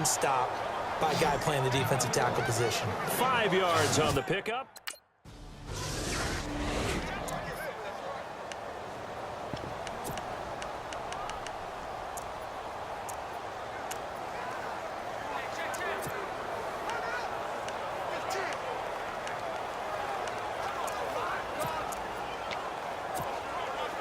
one stop by a guy playing the defensive tackle position. 5 yards on the pickup.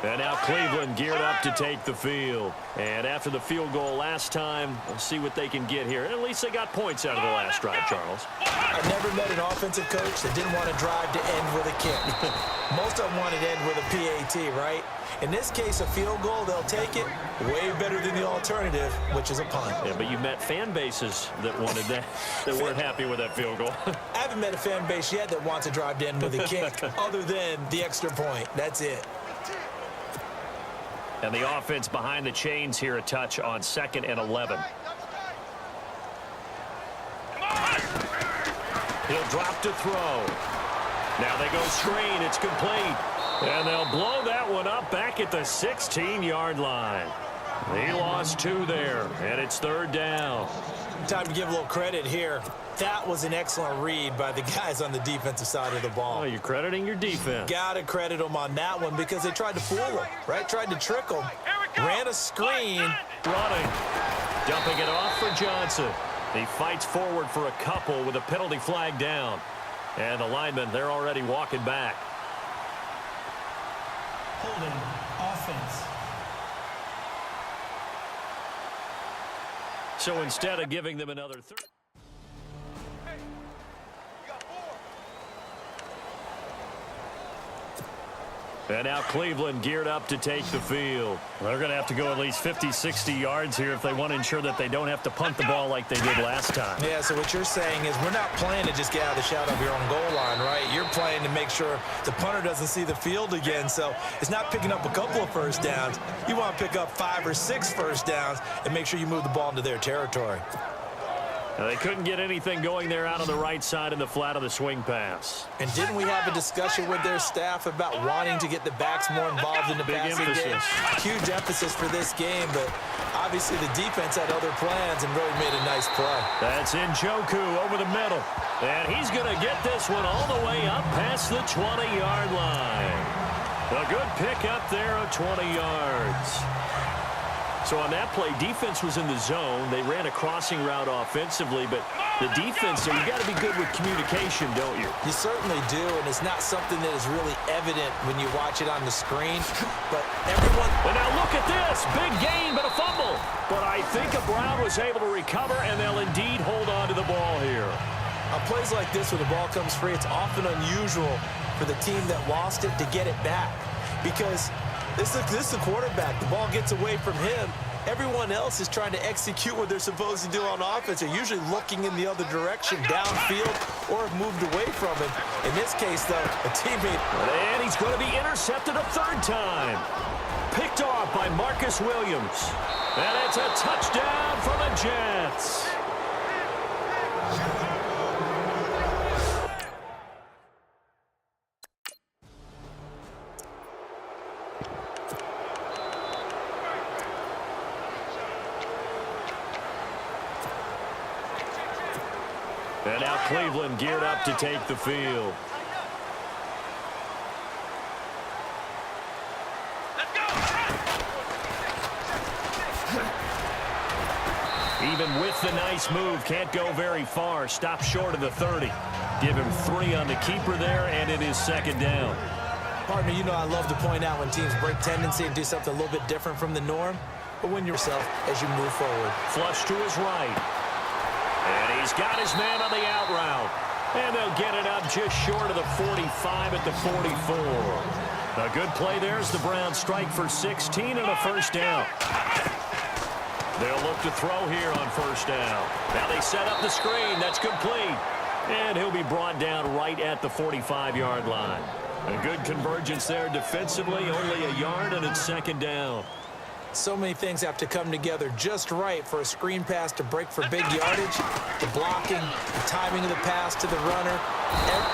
And now Cleveland geared up to take the field. And after the field goal last time, we'll see what they can get here. At least they got points out of the last drive, Charles. I've never met an offensive coach that didn't want to drive to end with a kick. Most of them want to end with a PAT, right? In this case, a field goal, they'll take it. Way better than the alternative, which is a punt. Yeah, but you've met fan bases that wanted that, that weren't happy with that field goal. I haven't met a fan base yet that wants to drive to end with a kick, other than the extra point. That's it. And the offense behind the chains here, a touch on 2nd and 11. He'll drop to throw. Now they go screen. It's complete. And they'll blow that one up back at the 16-yard line. He lost 2 there, and it's 3rd down. Time to give a little credit here. That was an excellent read by the guys on the defensive side of the ball. Oh, you're crediting your defense. Got to credit them on that one because they tried to fool them, right? Tried to trick them. Ran a screen. Running. Dumping it off for Johnson. He fights forward for a couple with a penalty flag down. And the linemen, they're already walking back. Holding offense. So instead of giving them another third. And now Cleveland geared up to take the field. They're going to have to go at least 50, 60 yards here if they want to ensure that they don't have to punt the ball like they did last time. Yeah, so what you're saying is we're not playing to just get out of the shadow of your own goal line, right? You're playing to make sure the punter doesn't see the field again. So it's not picking up a couple of first downs. You want to pick up 5 or 6 first downs and make sure you move the ball into their territory. Now, they couldn't get anything going there out on the right side in the flat of the swing pass. And didn't we have a discussion with their staff about wanting to get the backs more involved in the passing game? Huge emphasis for this game, but obviously the defense had other plans and really made a nice play. That's Njoku over the middle. And he's going to get this one all the way up past the 20-yard line. A good pick up there of 20 yards. So on that play, defense was in the zone. They ran a crossing route offensively, but the defense, so you got to be good with communication, don't you? You certainly do, and it's not something that is really evident when you watch it on the screen. But everyone... And now look at this. Big gain, but a fumble. But I think Brown was able to recover, and they'll indeed hold on to the ball here. On plays like this where the ball comes free, it's often unusual for the team that lost it to get it back. Because this is the quarterback. The ball gets away from him. Everyone else is trying to execute what they're supposed to do on offense. They're usually looking in the other direction, downfield, or have moved away from him. In this case, though, a teammate. And he's going to be intercepted a 3rd time. Picked off by Marcus Williams. And it's a touchdown for the Jets. And now Cleveland geared up to take the field. Let's go. Even with the nice move, can't go very far. Stop short of the 30. Give him 3 on the keeper there, and it is 2nd down. Partner, you know I love to point out when teams break tendency and do something a little bit different from the norm. But win yourself as you move forward. Flush to his right. And he's got his man on the out route. And they'll get it up just short of the 45 at the 44. A good play there as the Browns strike for 16 and a 1st down. They'll look to throw here on 1st down. Now they set up the screen. That's complete. And he'll be brought down right at the 45-yard line. A good convergence there defensively. Only a yard, and it's 2nd down. So many things have to come together just right for a screen pass to break for big yardage. The blocking, the timing of the pass to the runner.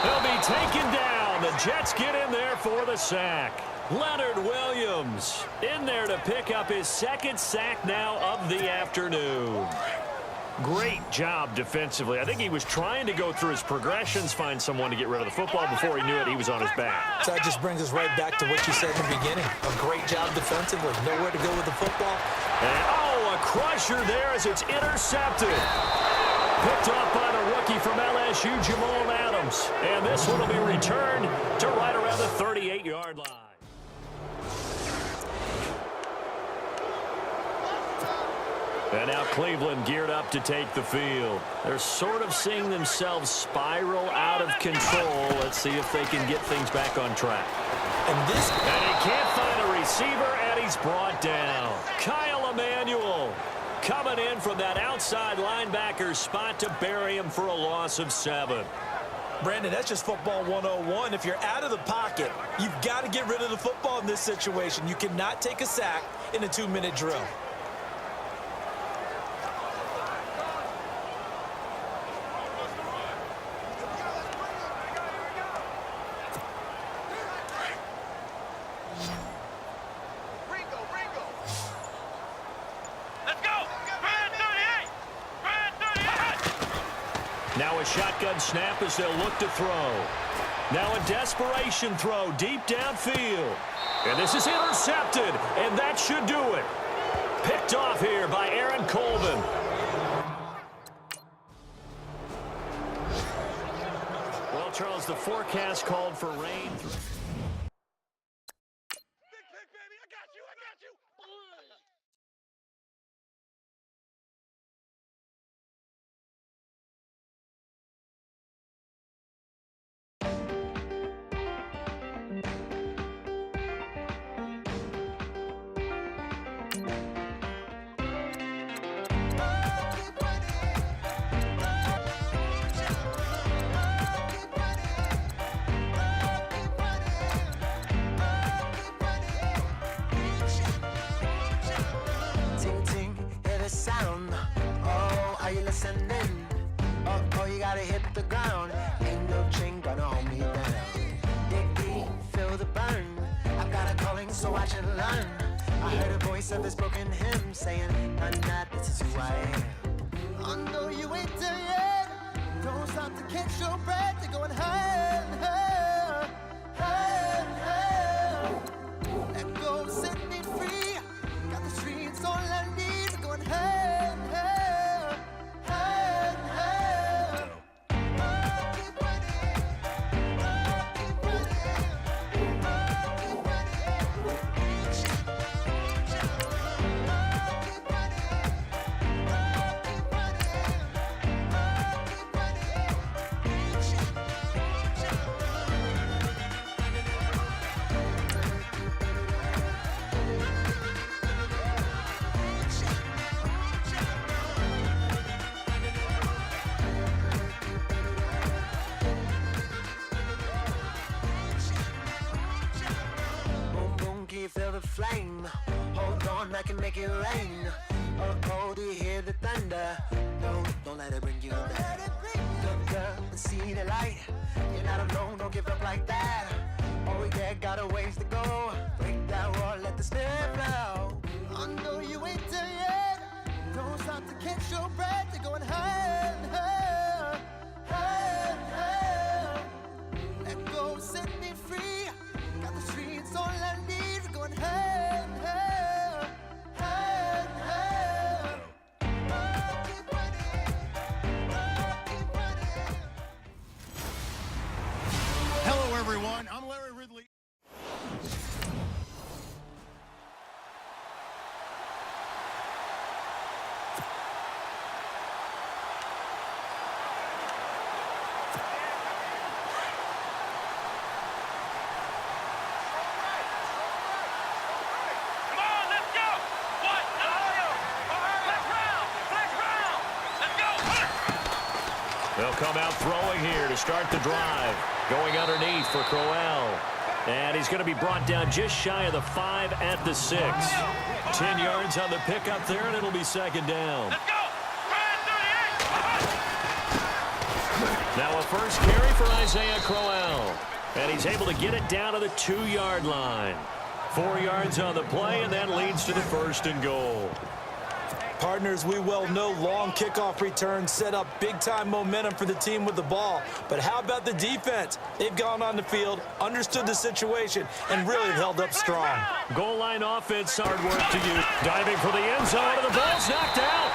He'll be taken down. The Jets get in there for the sack. Leonard Williams in there to pick up his 2nd sack now of the afternoon. Great job defensively. I think he was trying to go through his progressions, find someone to get rid of the football. Before he knew it, he was on his back. So that just brings us right back to what you said in the beginning. A great job defensively. Nowhere to go with the football. And, oh, a crusher there as it's intercepted. Picked off by the rookie from LSU, Jamal Adams. And this one will be returned to right around the 38-yard line. And now Cleveland geared up to take the field. They're sort of seeing themselves spiral out of control. Let's see if they can get things back on track. And he can't find a receiver, and he's brought down. Kyle Emanuel coming in from that outside linebacker spot to bury him for a loss of 7. Brandon, that's just football 101. If you're out of the pocket, you've got to get rid of the football in this situation. You cannot take a sack in a 2-minute drill. Now a shotgun snap as they'll look to throw. Now a desperation throw deep downfield. And this is intercepted, and that should do it. Picked off here by Aaron Colvin. Well, Charles, the forecast called for rain. Oh, you gotta hit the ground. Ain't no chain gonna hold me down. Dig deep, feel the burn. I've got a calling, so watch and learn. I heard a voice of this broken hymn saying, "Nah, this is who I am." I know you ain't there yet. Don't stop to catch your breath. You're going higher and higher, higher and higher. Let go, set me free. Got the streets all I need. We're going higher and higher, higher and higher. Keep running, keep running, keep feel the flame. Hold on, I can make it rain. Oh, do you hear the thunder? No, don't let it bring you down. Look up and see the light. You're not alone, don't give up like that. Oh yeah, got a ways to go. Break that wall, let the spirit flow. I know you ain't there yet. Don't stop to catch your breath. You're going higher and higher, higher and higher. Let go, set me free. Got the streets all I need. Going higher and higher, higher and higher. Keep running, keep running. Hello, everyone. I'm Larry Ridley. They'll come out throwing here to start the drive. Going underneath for Crowell. And he's going to be brought down just shy of the 5 at the 6. 10 yards on the pickup there, and it'll be second down. Let's go! Now a first carry for Isaiah Crowell. And he's able to get it down to the 2-yard line. 4 yards on the play, and that leads to the 1st and goal. Partners, we well know long kickoff returns set up big-time momentum for the team with the ball. But how about the defense? They've gone on the field, understood the situation, and really held up strong. Goal line offense, hard work to you. Diving for the end zone, and the ball's knocked out.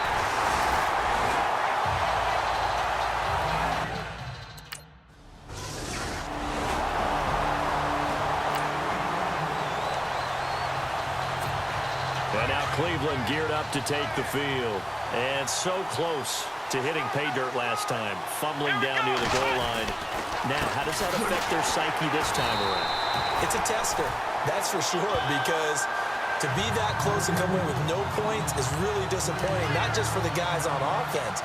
And now Cleveland geared up to take the field. And so close to hitting pay dirt last time, fumbling down near the goal line. Now, how does that affect their psyche this time around? It's a tester, that's for sure, because to be that close and come away with no points is really disappointing, not just for the guys on offense,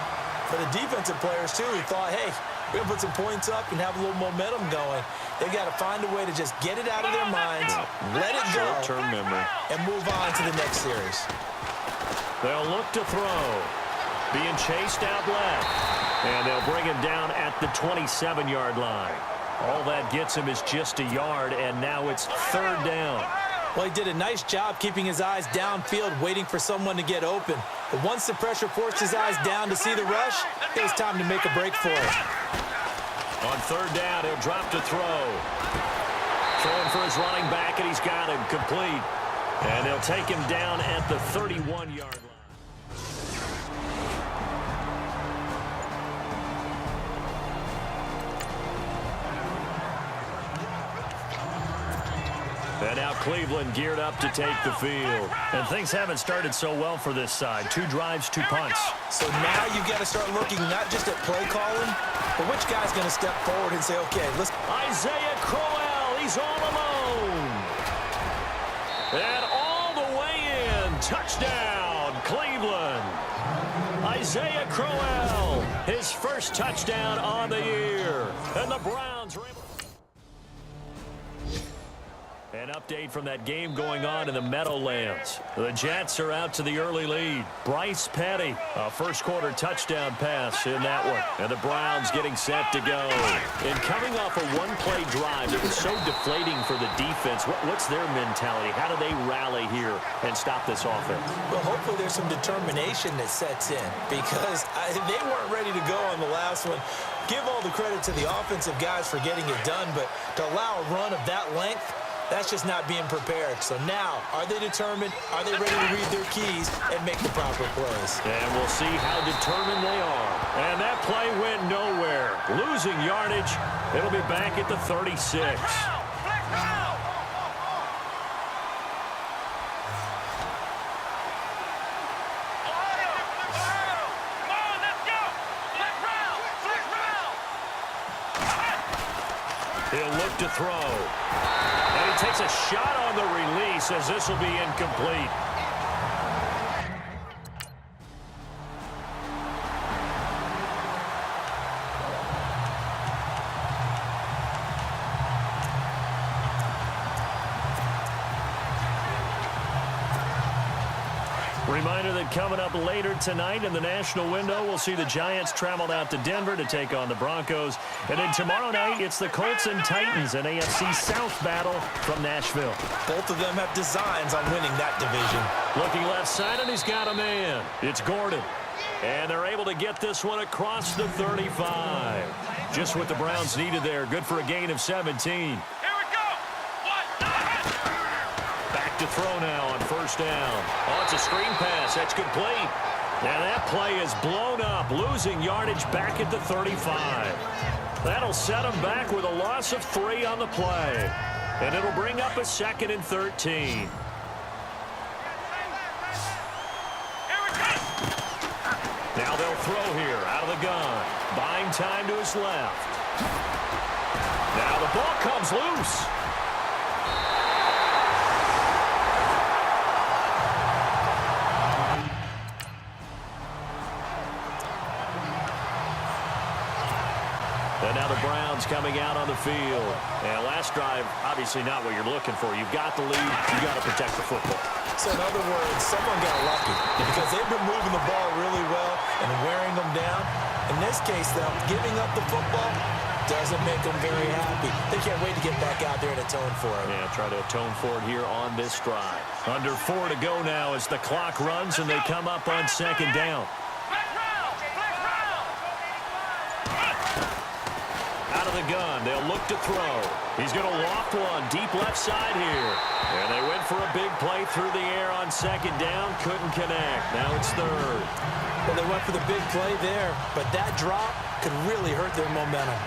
for the defensive players, too, who thought, hey, we're going to put some points up and have a little momentum going. They've got to find a way to just get it out of their minds, let it go, short-term memory, and move on to the next series. They'll look to throw. Being chased out left. And they'll bring him down at the 27-yard line. All that gets him is just a yard, and now it's third down. Well, he did a nice job keeping his eyes downfield, waiting for someone to get open. But once the pressure forced his eyes down to see the rush, it was time to make a break for it. On third down, he'll drop to throw. Throwing for his running back, and he's got him complete. And they'll take him down at the 31-yard line. And now Cleveland geared up to take the field. And things haven't started so well for this side. 2 drives, 2 punts. So now you've got to start looking not just at play calling, but which guy's going to step forward and say, okay, let's... Isaiah Crowell, he's all alone. And all the way in. Touchdown, Cleveland. Isaiah Crowell, his first touchdown on the year. And the Browns are able... An update from that game going on in the Meadowlands. The Jets are out to the early lead. Bryce Petty, a first-quarter touchdown pass in that one. And the Browns getting set to go. And coming off a one-play drive that was so deflating for the defense, what's their mentality? How do they rally here and stop this offense? Well, hopefully there's some determination that sets in because they weren't ready to go on the last one. Give all the credit to the offensive guys for getting it done, but to allow a run of that length, that's just not being prepared. So now, are they determined? Are they ready to read their keys and make the proper plays? And we'll see how determined they are. And that play went nowhere. Losing yardage. It'll be back at the 36. He'll look to throw. And he takes a shot on the release as this will be incomplete. Reminder that coming up later tonight in the national window, we'll see the Giants travel out to Denver to take on the Broncos. And then tomorrow night, it's the Colts and Titans, an AFC South battle from Nashville. Both of them have designs on winning that division. Looking left side, and he's got a man. It's Gordon. And they're able to get this one across the 35. Just what the Browns needed there. Good for a gain of 17. To throw now on first down. Oh, it's a screen pass. That's complete. And that play is blown up, losing yardage back at the 35. That'll set them back with a loss of 3 on the play. And it'll bring up a 2nd and 13. Now they'll throw here out of the gun. Buying time to his left. Now the ball comes loose. And now the Browns coming out on the field. And last drive, obviously not what you're looking for. You've got the lead. You've got to protect the football. So in other words, someone got lucky because they've been moving the ball really well and wearing them down. In this case, though, giving up the football, Doesn't make them very happy. They can't wait to get back out there and atone for it. Yeah, try to atone for it here on this drive. Under 4 to go now as the clock runs and they come up on second down. Out of the gun, they'll look to throw. He's going to loft one deep left side here. And they went for a big play through the air on second down. Couldn't connect. Now it's third. Well, they went for the big play there, but that drop could really hurt their momentum.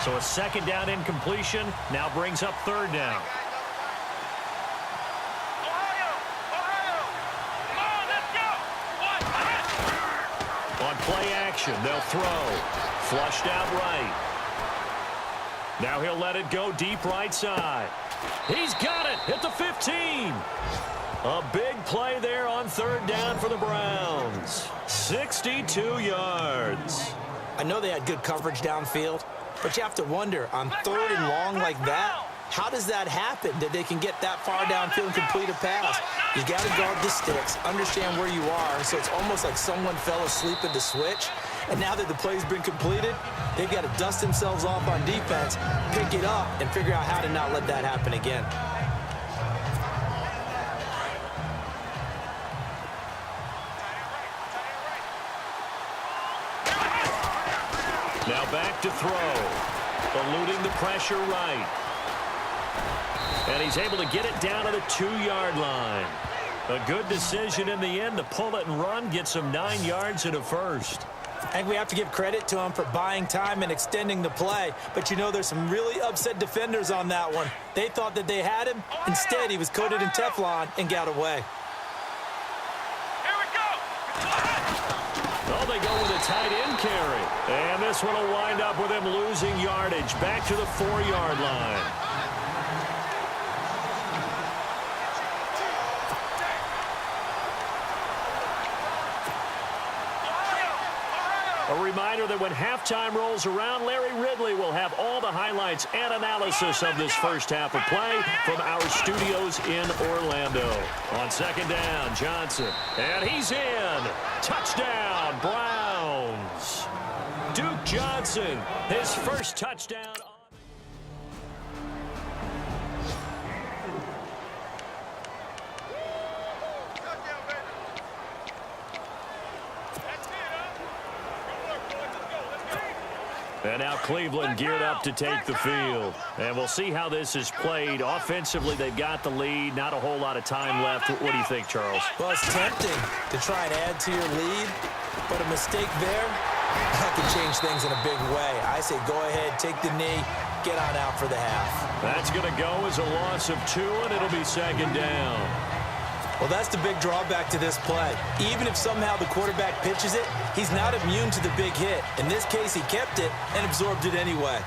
So a second down incompletion now brings up third down. On play action, they'll throw. Flushed out right. Now he'll let it go deep right side. He's got it at the 15. A big play there on third down for the Browns. 62 yards. I know they had good coverage downfield, but you have to wonder, on third and long like that, how does that happen that they can get that far downfield and complete a pass? You got to guard the sticks, understand where you are, so it's almost like someone fell asleep at the switch, and now that the play's been completed, they've got to dust themselves off on defense, pick it up, and figure out how to not let that happen again. Now back to throw. Eluding the pressure right. And he's able to get it down to the 2-yard line. A good decision in the end to pull it and run, get some 9 yards and a first. I think we have to give credit to him for buying time and extending the play. But, you know, there's some really upset defenders on that one. They thought that they had him. Instead, he was coated in Teflon and got away. Oh, they go with a tight end carry. And this one will wind up with him losing yardage. Back to the 4-yard line. A reminder that when halftime rolls around, Larry Ridley will have all the highlights and analysis of this first half of play from our studios in Orlando. On second down, Johnson. And he's in. Touchdown, Browns. Duke Johnson, his first touchdown. And now Cleveland geared up to take the field. And we'll see how this is played. Offensively, they've got the lead. Not a whole lot of time left. What do you think, Charles? Well, it's tempting to try and add to your lead, but a mistake there, that can change things in a big way. I say go ahead, take the knee, get on out for the half. That's going to go as a loss of 2, and it'll be second down. Well, that's the big drawback to this play. Even if somehow the quarterback pitches it, he's not immune to the big hit. In this case, he kept it and absorbed it anyway.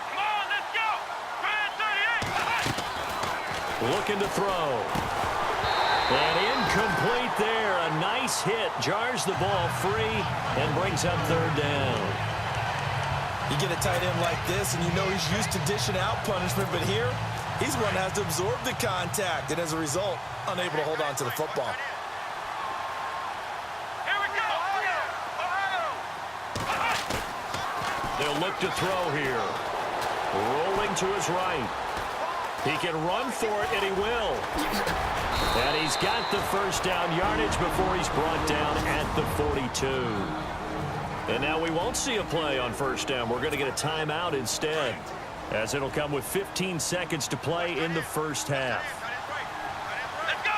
Come on, let's go! 38! Looking to throw. And incomplete there. A nice hit. Jars the ball free and brings up third down. You get a tight end like this, and you know he's used to dishing out punishment, but here, he's one that has to absorb the contact, and as a result, unable to hold on to the football. Here we go! They'll look to throw here. Rolling to his right. He can run for it, and he will. And he's got the first down yardage before he's brought down at the 42. And now we won't see a play on first down. We're going to get a timeout instead, as it'll come with 15 seconds to play in the first half. Let's go!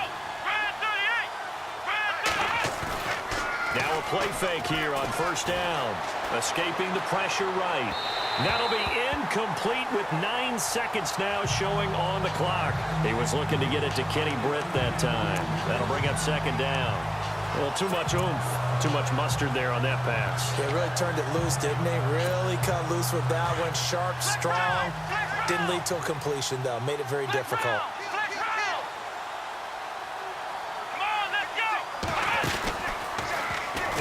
38! Now a play fake here on first down. Escaping the pressure right. That'll be incomplete with 9 seconds now showing on the clock. He was looking to get it to Kenny Britt that time. That'll bring up second down. Well, too much oomph, too much mustard there on that pass. They really turned it loose, didn't they? Really cut loose with that one. Sharp, strong. Didn't lead to a completion, though. Made it very difficult. Come on, let's go!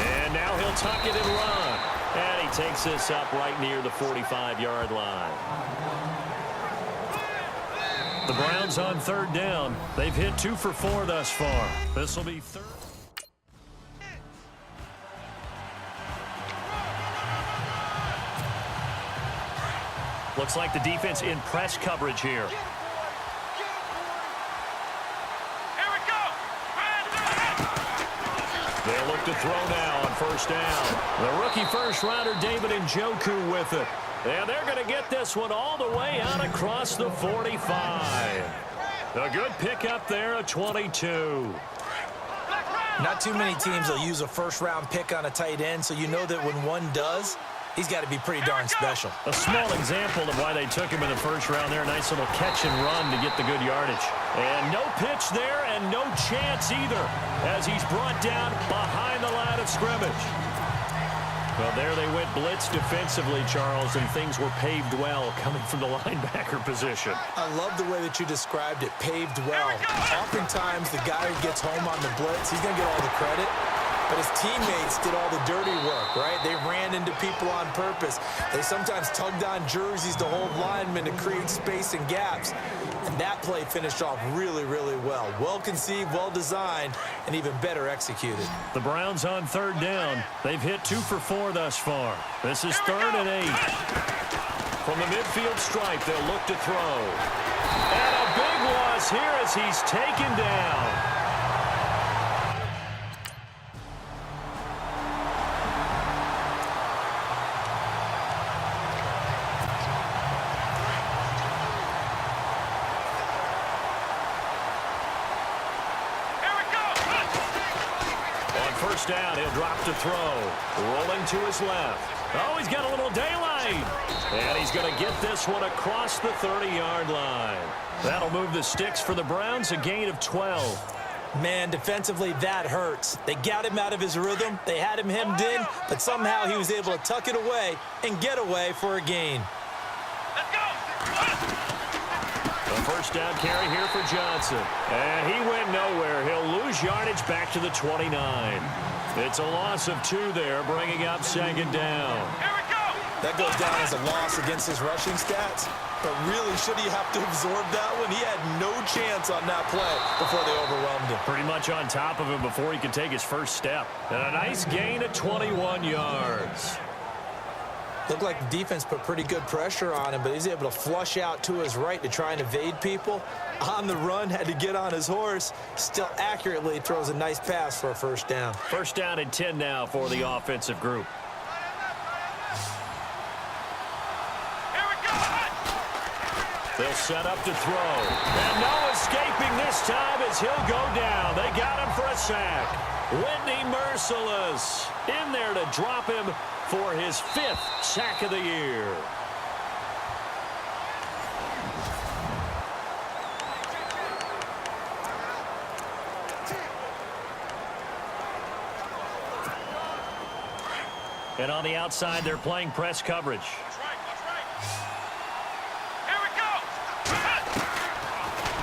And now he'll tuck it and run. And he takes this up right near the 45-yard line. The Browns on third down. They've hit 2 for 4 thus far. This will be third. Looks like the defense in press coverage here. Here we go. They look to throw now on first down. The rookie first-rounder David Njoku with it. And they're going to get this one all the way out across the 45. A good pickup there, a 22. Not too many teams will use a first-round pick on a tight end, so you know that when one does, he's got to be pretty darn special. A small example of why they took him in the first round there. Nice little catch and run to get the good yardage. And no pitch there and no chance either as he's brought down behind the line of scrimmage. Well, there they went blitz defensively, Charles, and things were paved well coming from the linebacker position. I love the way that you described it, paved well. Oftentimes, the guy who gets home on the blitz, he's going to get all the credit. But his teammates did all the dirty work, right? They ran into people on purpose. They sometimes tugged on jerseys to hold linemen to create space and gaps. And that play finished off really, really well. Well conceived, well designed, and even better executed. The Browns on third down. They've hit 2 for 4 thus far. This is 3rd and 8. From the midfield stripe, they'll look to throw. And a big loss here as he's taken down. First down, he'll drop to throw. Rolling to his left. Oh, he's got a little daylight. And he's going to get this one across the 30-yard line. That'll move the sticks for the Browns, a gain of 12. Man, defensively, that hurts. They got him out of his rhythm. They had him hemmed in, but somehow he was able to tuck it away and get away for a gain. Let's go. A first down carry here for Johnson. And he went nowhere. He'll lose yardage back to the 29. It's a loss of 2 there, bringing up second down. Here we go. That goes down as a loss against his rushing stats. But really, should he have to absorb that one? He had no chance on that play before they overwhelmed him. Pretty much on top of him before he could take his first step. And a nice gain of 21 yards. Looked like the defense put pretty good pressure on him, but he's able to flush out to his right to try and evade people. On the run, had to get on his horse. Still accurately throws a nice pass for a first down. First down and 10 now for the offensive group. Here we go. They'll set up to throw. And no escaping this time as he'll go down. They got him for a sack. Whitney Merciless in there to drop him for his 5th sack of the year. And on the outside, they're playing press coverage. That's right. Here we go.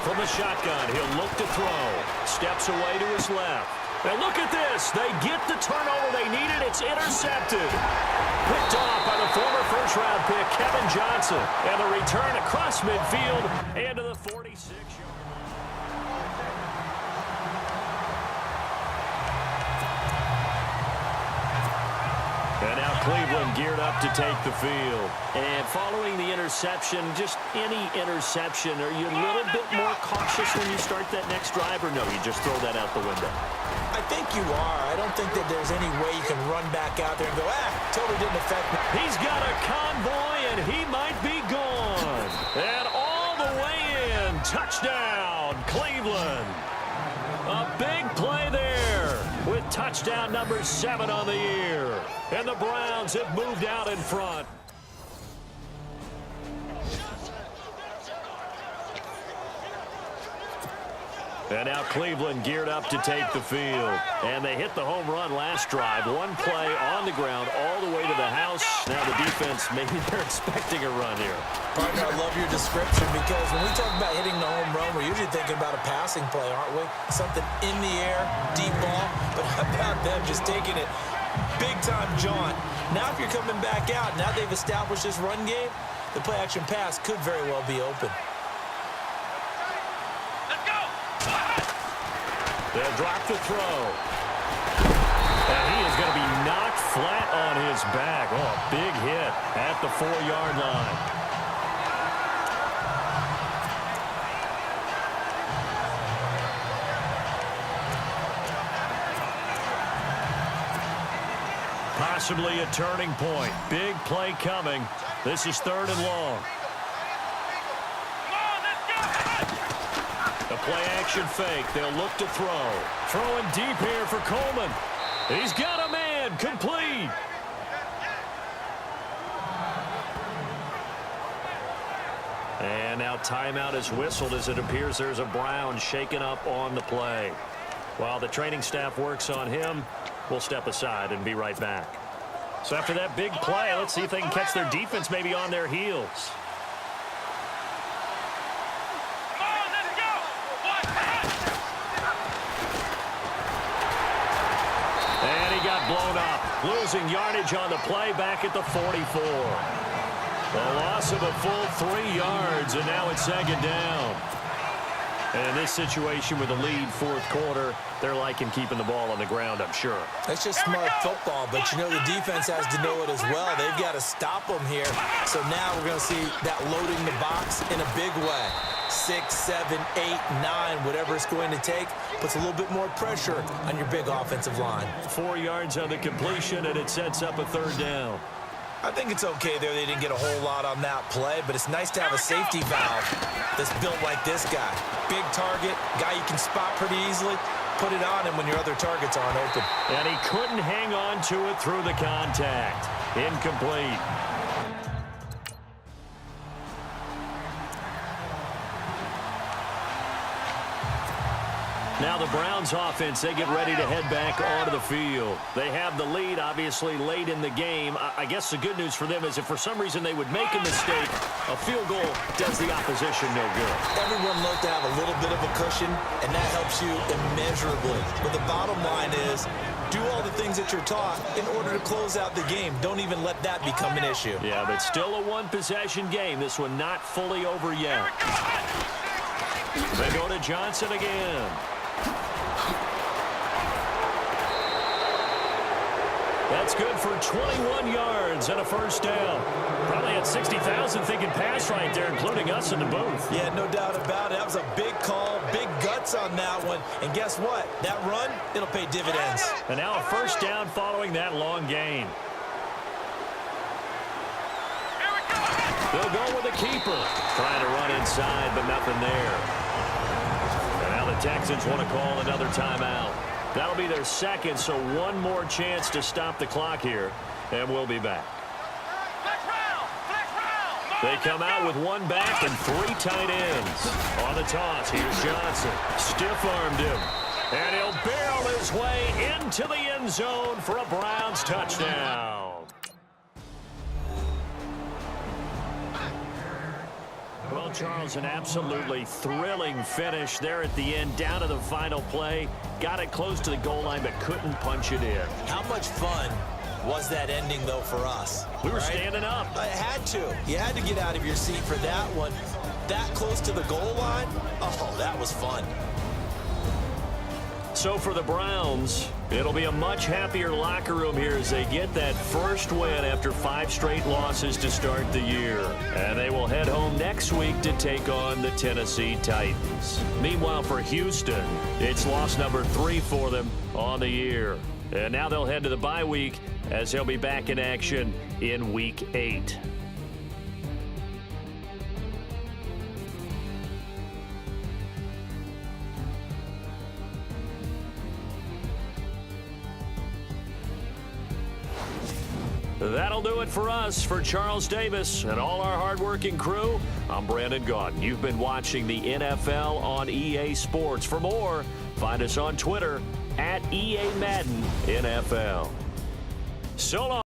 From the shotgun, he'll look to throw. Steps away to his left. And look at this. They get the turnover they needed. It's intercepted. Picked off by the former first-round pick, Kevin Johnson. And the return across midfield and to the 46-yard line. And now Cleveland geared up to take the field. And following the interception, just any interception, are you a little bit more cautious when you start that next drive, or no, you just throw that out the window? I think you are. I don't think that there's any way you can run back out there and go, totally didn't affect me. He's got a convoy, and he might be gone. And all the way in. Touchdown, Cleveland. A big play there with touchdown number 7 on the year. And the Browns have moved out in front. And now Cleveland geared up to take the field. And they hit the home run last drive. One play on the ground all the way to the house. Now the defense, maybe they're expecting a run here. Partner, I love your description because when we talk about hitting the home run, we're usually thinking about a passing play, aren't we? Something in the air, deep ball. But how about them just taking it big-time jaunt? Now if you're coming back out, now they've established this run game, the play-action pass could very well be open. They'll drop the throw. And he is going to be knocked flat on his back. Oh, a big hit at the 4-yard line. Possibly a turning point. Big play coming. This is 3rd and long. The play action fake. They'll look to throw. Throwing deep here for Coleman. He's got a man. Complete. And now timeout is whistled as it appears there's a Brown shaken up on the play. While the training staff works on him, we'll step aside and be right back. So after that big play, let's see if they can catch their defense maybe on their heels. And he got blown up, losing yardage on the play back at the 44. A loss of a full 3 yards, and now it's 2nd down. And in this situation with a lead 4th quarter, they're liking keeping the ball on the ground, I'm sure. That's just smart football, but you know the defense has to know it as well. They've got to stop them here. So now we're going to see that loading the box in a big way. 6, 7, 8, 9, whatever it's going to take, puts a little bit more pressure on your big offensive line. 4 yards on the completion, and it sets up a 3rd down. I think it's okay there. They didn't get a whole lot on that play, but it's nice to have a safety valve that's built like this guy. Big target, guy you can spot pretty easily. Put it on him when your other targets aren't open. And he couldn't hang on to it through the contact. Incomplete. Now the Browns offense, they get ready to head back onto the field. They have the lead, obviously, late in the game. I guess the good news for them is if for some reason they would make a mistake, a field goal does the opposition no good. Everyone loves to have a little bit of a cushion, and that helps you immeasurably. But the bottom line is, do all the things that you're taught in order to close out the game. Don't even let that become an issue. Yeah, but still a one-possession game. This one not fully over yet. They go to Johnson again. That's good for 21 yards and a 1st down. Probably had 60,000 thinking pass right there, including us in the booth. Yeah, no doubt about it. That was a big call, big guts on that one. And guess what? That run, it'll pay dividends. And now a 1st down following that long gain. They'll go with the keeper. Trying to run inside, but nothing there. And now the Texans want to call another timeout. That'll be their 2nd, so one more chance to stop the clock here, and we'll be back. They come out with 1 back and 3 tight ends. On the toss, here's Johnson. Stiff-armed him, and he'll barrel his way into the end zone for a Browns touchdown. Well, Charles, an absolutely thrilling finish there at the end, down to the final play. Got it close to the goal line, but couldn't punch it in. How much fun was that ending, though, for us? We were standing up. I had to. You had to get out of your seat for that one. That close to the goal line? Oh, that was fun. So for the Browns, it'll be a much happier locker room here as they get that first win after 5 straight losses to start the year. And they will head home next week to take on the Tennessee Titans. Meanwhile, for Houston, it's loss number 3 for them on the year. And now they'll head to the bye week as they'll be back in action in Week 8. That'll do it for us. For Charles Davis and all our hardworking crew, I'm Brandon Gaudin. You've been watching the NFL on EA Sports. For more, find us on Twitter @EA Madden NFL. So long.